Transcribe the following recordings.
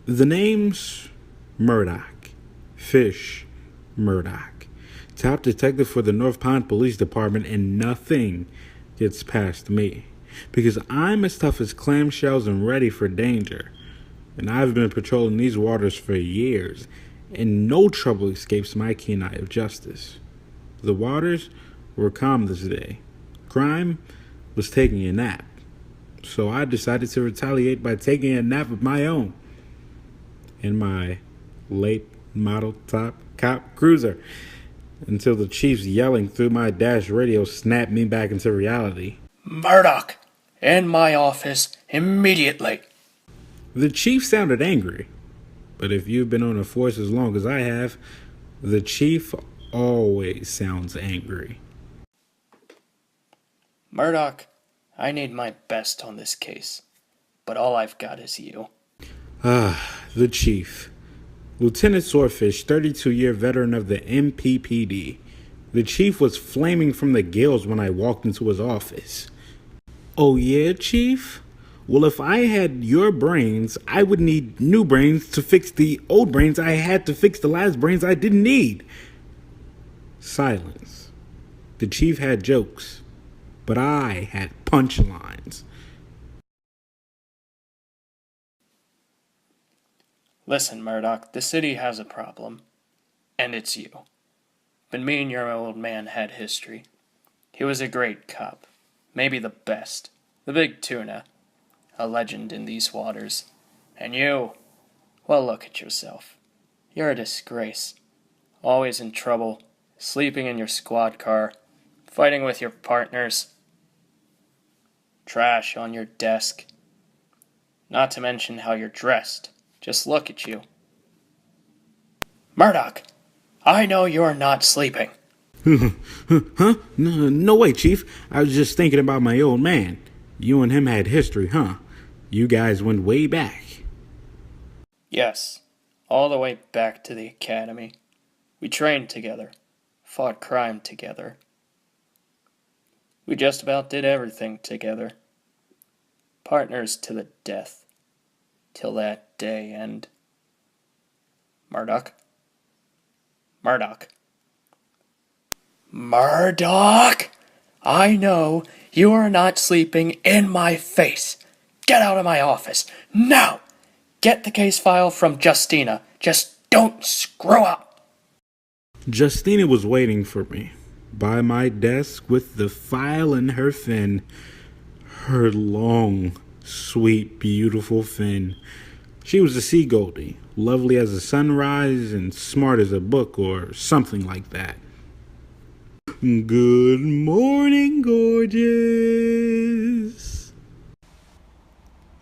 The name's Murdock. Fish Murdock. Top detective for the North Pond Police Department, and nothing gets past me. Because I'm as tough as clamshells and ready for danger. And I've been patrolling these waters for years, and no trouble escapes my keen eye of justice. The waters were calm this day. Crime was taking a nap. So I decided to retaliate by taking a nap of my own in my late model top cop cruiser until the chief's yelling through my dash radio snapped me back into reality. Murdock, in my office immediately. The chief sounded angry, but if you've been on the force as long as I have, the chief always sounds angry. Murdock, I need my best on this case, but all I've got is you. The chief. Lieutenant Swordfish, 32-year veteran of the MPPD. The chief was flaming from the gills when I walked into his office. Oh yeah, chief? Well, if I had your brains, I would need new brains to fix the old brains I had to fix the last brains I didn't need. Silence. The chief had jokes, but I had punchlines. Listen, Murdock, the city has a problem, and it's you. But me and your old man had history. He was a great cop, maybe the best, the big tuna, a legend in these waters. And you, well, look at yourself. You're a disgrace. Always in trouble, sleeping in your squad car, fighting with your partners, trash on your desk. Not to mention how you're dressed. Just look at you. Murdock, I know you're not sleeping. Huh? No way, chief. I was just thinking about my old man. You and him had history, huh? You guys went way back. Yes, all the way back to the academy. We trained together, fought crime together. We just about did everything together. Partners to the death. Till that day end. Murdock? Murdock? Murdock! I know you are not sleeping in my face. Get out of my office. Now! Get the case file from Justina. Just don't screw up. Justina was waiting for me by my desk with the file in her fin. Her long, sweet, beautiful fin. She was a sea goldie, lovely as a sunrise and smart as a book or something like that. Good morning, gorgeous.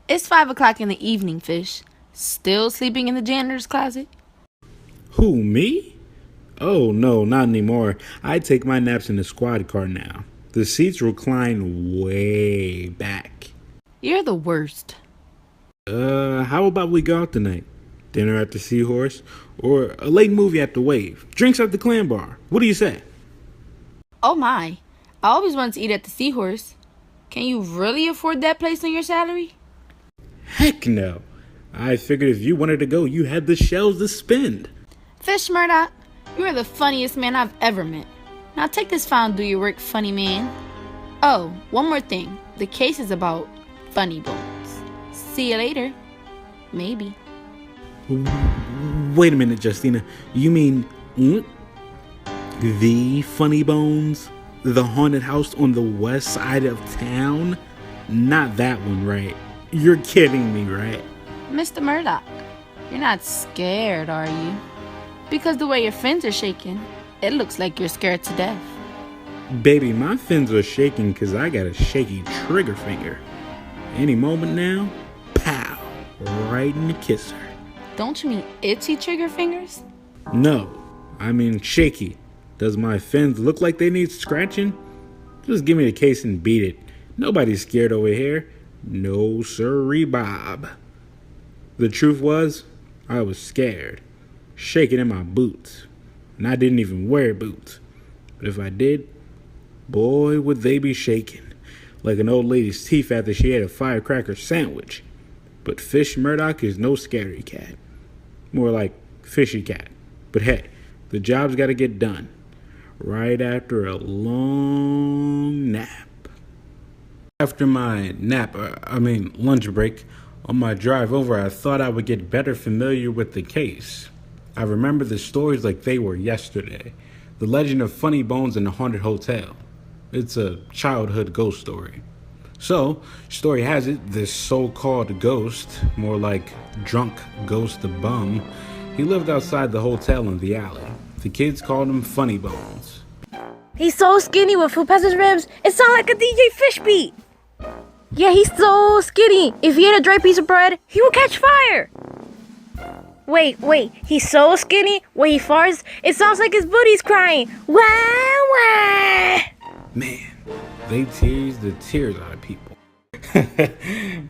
It's 5 o'clock in the evening, Fish. Still sleeping in the janitor's closet? Who, me? Oh, no, not anymore. I take my naps in the squad car now. The seats recline way back. You're the worst. How about we go out tonight? Dinner at the Seahorse? Or a late movie at the Wave? Drinks at the Clam Bar? What do you say? Oh my, I always wanted to eat at the Seahorse. Can you really afford that place on your salary? Heck no. I figured if you wanted to go, you had the shells to spend. Fish Murdock, you are the funniest man I've ever met. Now take this file and do your work, funny man. Oh, one more thing. The case is about funny bones. See you later. Maybe. Wait a minute, Justina. You mean the Funny Bones? The haunted house on the west side of town? Not that one, right? You're kidding me, right? Mr. Murdock, you're not scared, are you? Because the way your fins are shaking, it looks like you're scared to death. Baby, my fins are shaking because I got a shaky trigger finger. Any moment now, pow, right in the kisser. Don't you mean itchy trigger fingers? No, I mean shaky. Does my fins look like they need scratching? Just give me the case and beat it. Nobody's scared over here. No sirree, Bob. The truth was, I was scared, shaking in my boots. And I didn't even wear boots. But if I did, boy, would they be shaking. Like an old lady's teeth after she ate a firecracker sandwich. But Fish Murdock is no scary cat. More like fishy cat. But hey, the job's got to get done. Right after a long nap. After my lunch break, on my drive over, I thought I would get better familiar with the case. I remember the stories like they were yesterday. The legend of Funny Bones in the Haunted Hotel. It's a childhood ghost story. So, story has it, this so-called ghost, more like drunk ghost bum, he lived outside the hotel in the alley. The kids called him Funny Bones. He's so skinny with food past his ribs, it sounds like a DJ Fish beat. Yeah, he's so skinny. If he ate a dry piece of bread, he will catch fire. Wait, he's so skinny, when he farts, it sounds like his booty's crying. Wah, wah. Man, they tease the tears out of people.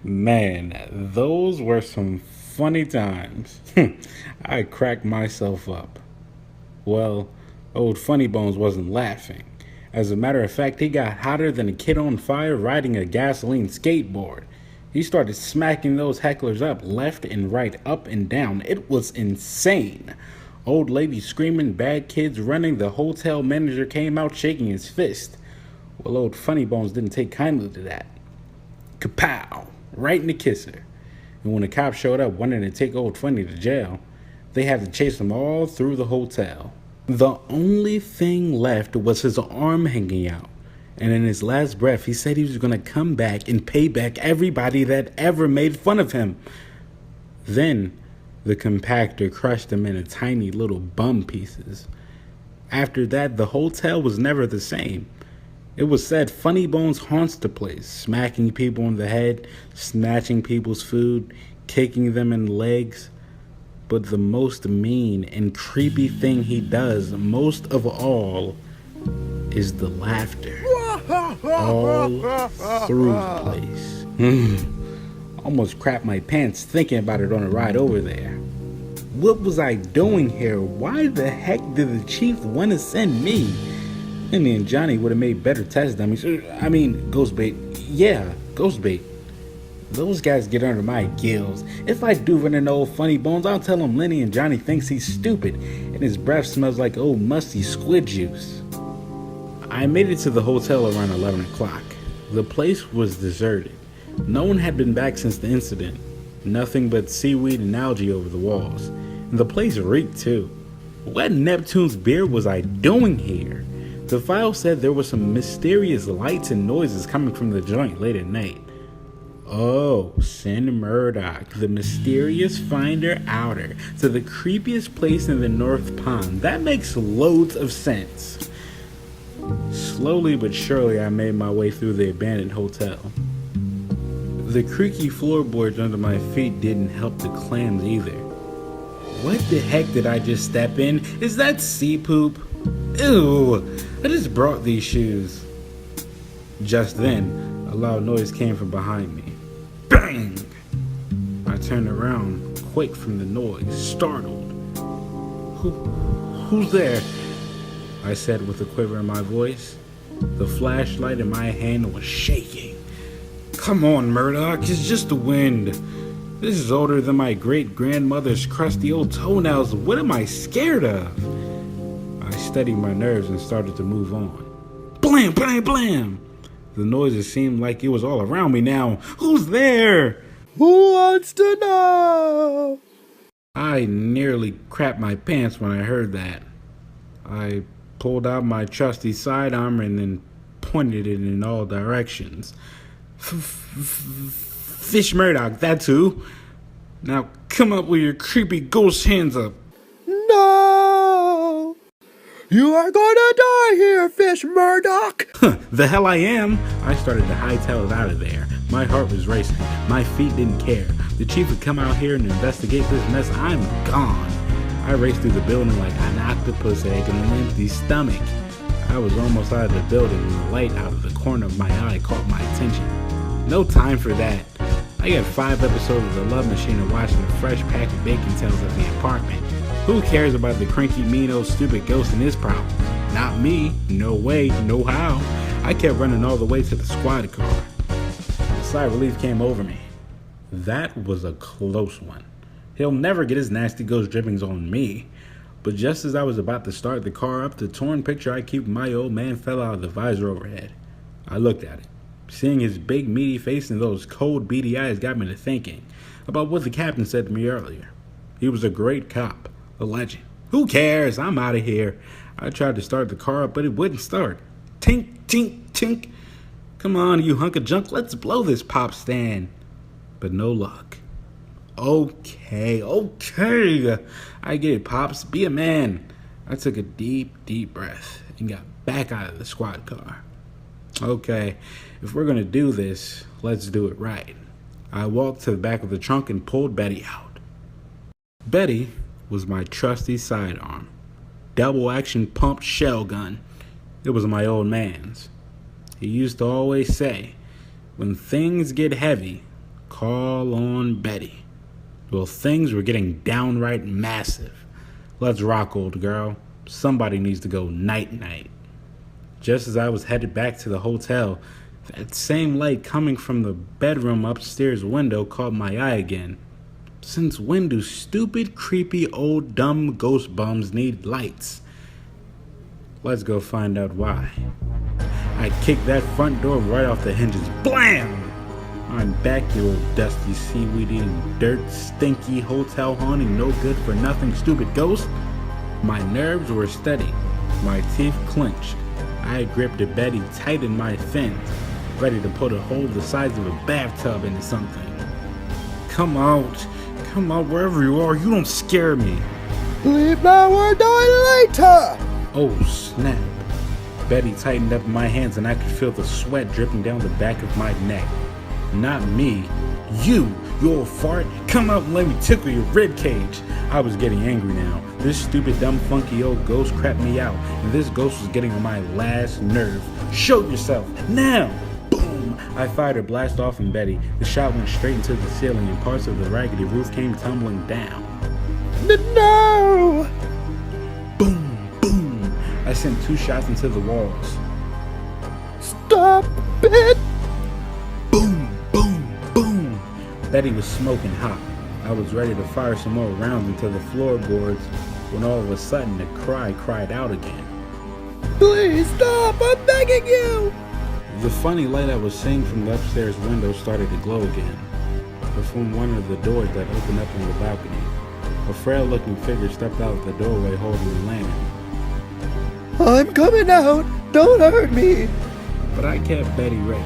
Man, those were some funny times. I cracked myself up. Well, old Funny Bones wasn't laughing. As a matter of fact, he got hotter than a kid on fire riding a gasoline skateboard. He started smacking those hecklers up left and right, up and down. It was insane. Old lady screaming, bad kids running. The hotel manager came out shaking his fist. Well, old Funny Bones didn't take kindly to that. Kapow! Right in the kisser. And when the cops showed up wanting to take old Funny to jail, they had to chase him all through the hotel. The only thing left was his arm hanging out. And in his last breath, he said he was going to come back and pay back everybody that ever made fun of him. Then, the compactor crushed him into tiny little bum pieces. After that, the hotel was never the same. It was said Funny Bones haunts the place, smacking people in the head, snatching people's food, kicking them in the legs. But the most mean and creepy thing he does, most of all, is the laughter. All through the place. Almost crapped my pants thinking about it on a ride over there. What was I doing here? Why the heck did the chief want to send me? Lenny and Johnny would have made better test dummies. Ghost bait. Yeah, ghost bait. Those guys get under my gills. If I do run into old Funny Bones, I'll tell him Lenny and Johnny thinks he's stupid and his breath smells like old musty squid juice. I made it to the hotel around 11 o'clock. The place was deserted. No one had been back since the incident. Nothing but seaweed and algae over the walls. And the place reeked too. What Neptune's beard was I doing here? The file said there were some mysterious lights and noises coming from the joint late at night. Oh, send Murdock, the mysterious finder-outer, to the creepiest place in the North Pond. That makes loads of sense. Slowly but surely, I made my way through the abandoned hotel. The creaky floorboards under my feet didn't help the clams either. What the heck did I just step in? Is that sea poop? Ew, I just brought these shoes. Just then, a loud noise came from behind me. Bang! I turned around, quick from the noise, startled. Who's there? I said with a quiver in my voice. The flashlight in my hand was shaking. Come on, Murdock, it's just the wind. This is older than my great-grandmother's crusty old toenails. What am I scared of? I steadied my nerves and started to move on. Blam, blam, blam! The noises seemed like it was all around me now. Who's there? Who wants to know? I nearly crapped my pants when I heard that. I pulled out my trusty sidearm and then pointed it in all directions. Fish Murdock, that's who. Now come up with your creepy ghost hands up. No! You are gonna die here, Fish Murdock! The hell I am! I started to hightail it out of there. My heart was racing. My feet didn't care. The chief would come out here and investigate this mess. I'm gone. I raced through the building like an octopus egg on an empty stomach. I was almost out of the building when the light out of the corner of my eye caught my attention. No time for that. I got 5 episodes of The Love Machine and watching a fresh pack of bacon tails at the apartment. Who cares about the cranky, mean old stupid ghost and his problems? Not me. No way. No how. I kept running all the way to the squad car. A sigh of relief came over me. That was a close one. He'll never get his nasty ghost drippings on me. But just as I was about to start the car up, the torn picture I keep of my old man fell out of the visor overhead. I looked at it. Seeing his big meaty face and those cold beady eyes got me to thinking about what the captain said to me earlier. He was a great cop, a legend. Who cares? I'm out of here. I tried to start the car up, but it wouldn't start. Tink, tink, tink. Come on, you hunk of junk, let's blow this pop stand. But no luck. Okay. I get it, Pops. Be a man. I took a deep breath and got back out of the squad car. Okay, if we're going to do this, let's do it right. I walked to the back of the trunk and pulled Betty out. Betty was my trusty sidearm. Double action pump shell gun. It was my old man's. He used to always say, when things get heavy, call on Betty. Well, things were getting downright massive. Let's rock, old girl. Somebody needs to go night-night. Just as I was headed back to the hotel, that same light coming from the bedroom upstairs window caught my eye again. Since when do stupid, creepy, old, dumb ghost bums need lights? Let's go find out why. I kicked that front door right off the hinges. Blam! I'm back, you old dusty, seaweed-eating, dirt, stinky, hotel-haunting, no-good-for-nothing, stupid ghost. My nerves were steady. My teeth clenched. I gripped Betty tight in my fins, ready to put a hole the size of a bathtub into something. Come out, wherever you are, you don't scare me. Leave now or die later! Oh, snap. Betty tightened up my hands and I could feel the sweat dripping down the back of my neck. Not me. You old fart. Come out and let me tickle your rib cage. I was getting angry now. This stupid, dumb, funky old ghost crapped me out, and this ghost was getting on my last nerve. Show yourself, now! Boom! I fired a blast off in Betty. The shot went straight into the ceiling, and parts of the raggedy roof came tumbling down. No! Boom! Boom! I sent 2 shots into the walls. Stop it! Boom! Boom! Boom! Betty was smoking hot. I was ready to fire some more rounds into the floorboards when all of a sudden the cry cried out again. Please stop! I'm begging you! The funny light I was seeing from the upstairs window started to glow again. But from one of the doors that opened up on the balcony, a frail-looking figure stepped out of the doorway holding a lantern. I'm coming out! Don't hurt me! But I kept Betty ready.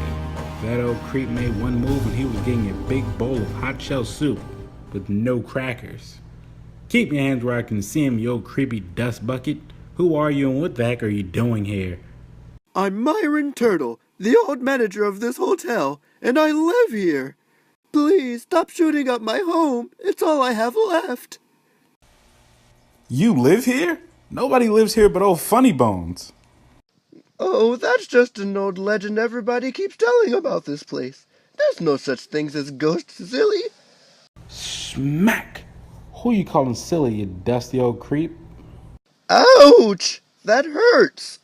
That old creep made one move and he was getting a big bowl of hot shell soup with no crackers. Keep your hands where I can see him, you old creepy dust bucket. Who are you and what the heck are you doing here? I'm Myron Turtle, the old manager of this hotel, and I live here. Please stop shooting up my home. It's all I have left. You live here? Nobody lives here but old Funny Bones. Oh, that's just an old legend everybody keeps telling about this place. There's no such things as ghosts, silly. Smack! Who you calling silly, you dusty old creep? Ouch! That hurts.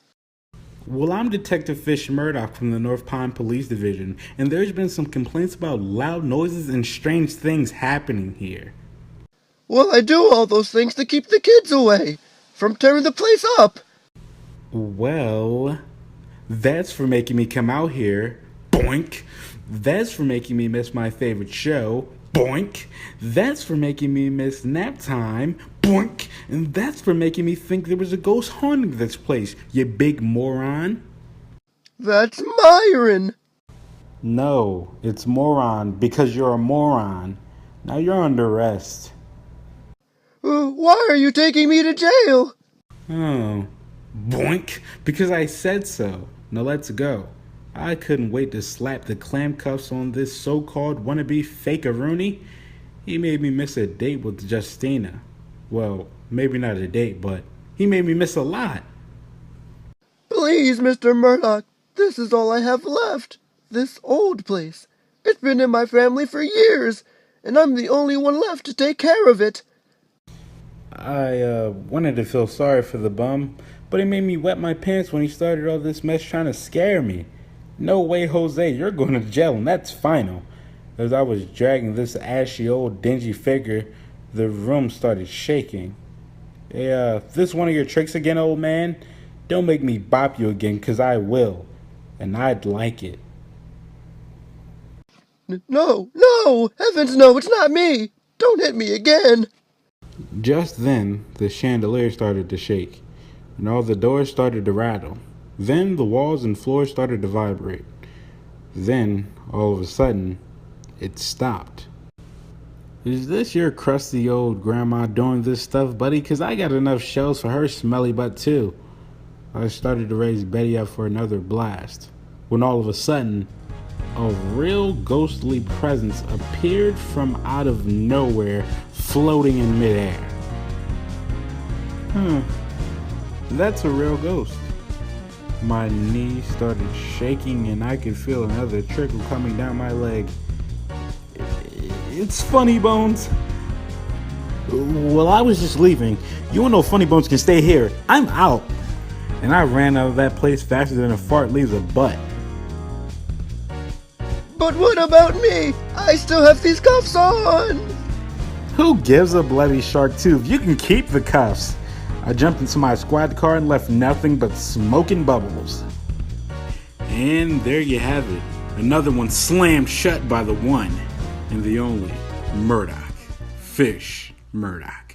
Well, I'm Detective Fish Murdock from the North Pond Police Division, and there's been some complaints about loud noises and strange things happening here. Well, I do all those things to keep the kids away from tearing the place up. Well, that's for making me come out here. Boink! That's for making me miss my favorite show. Boink! That's for making me miss nap time. Boink! And that's for making me think there was a ghost haunting this place, you big moron. That's Myron. No, it's moron because you're a moron. Now you're under arrest. Why are you taking me to jail? Oh, boink! Because I said so. Now let's go. I couldn't wait to slap the clam cuffs on this so-called wannabe fake-a-rooney. He made me miss a date with Justina. Well, maybe not a date, but he made me miss a lot. Please, Mr. Murdock, this is all I have left. This old place. It's been in my family for years, and I'm the only one left to take care of it. I wanted to feel sorry for the bum, but he made me wet my pants when he started all this mess trying to scare me. No way, Jose, you're going to jail, and that's final. As I was dragging this ashy old dingy figure, the room started shaking. Hey, this one of your tricks again, old man? Don't make me bop you again, 'cause I will. And I'd like it. No, no! Heavens, no, it's not me! Don't hit me again! Just then, the chandelier started to shake, and all the doors started to rattle. Then the walls and floor started to vibrate. Then, all of a sudden, it stopped. Is this your crusty old grandma doing this stuff, buddy? 'Cause I got enough shells for her smelly butt, too. I started to raise Betty up for another blast, when all of a sudden, a real ghostly presence appeared from out of nowhere, floating in midair. That's a real ghost. My knee started shaking and I could feel another trickle coming down my leg. It's Funny Bones. Well, I was just leaving. You know Funny Bones can stay here. I'm out. And I ran out of that place faster than a fart leaves a butt. But what about me? I still have these cuffs on! Who gives a bloody shark tooth? You can keep the cuffs. I jumped into my squad car and left nothing but smoking bubbles. And there you have it. Another one slammed shut by the one and the only Murdock. Fish Murdock.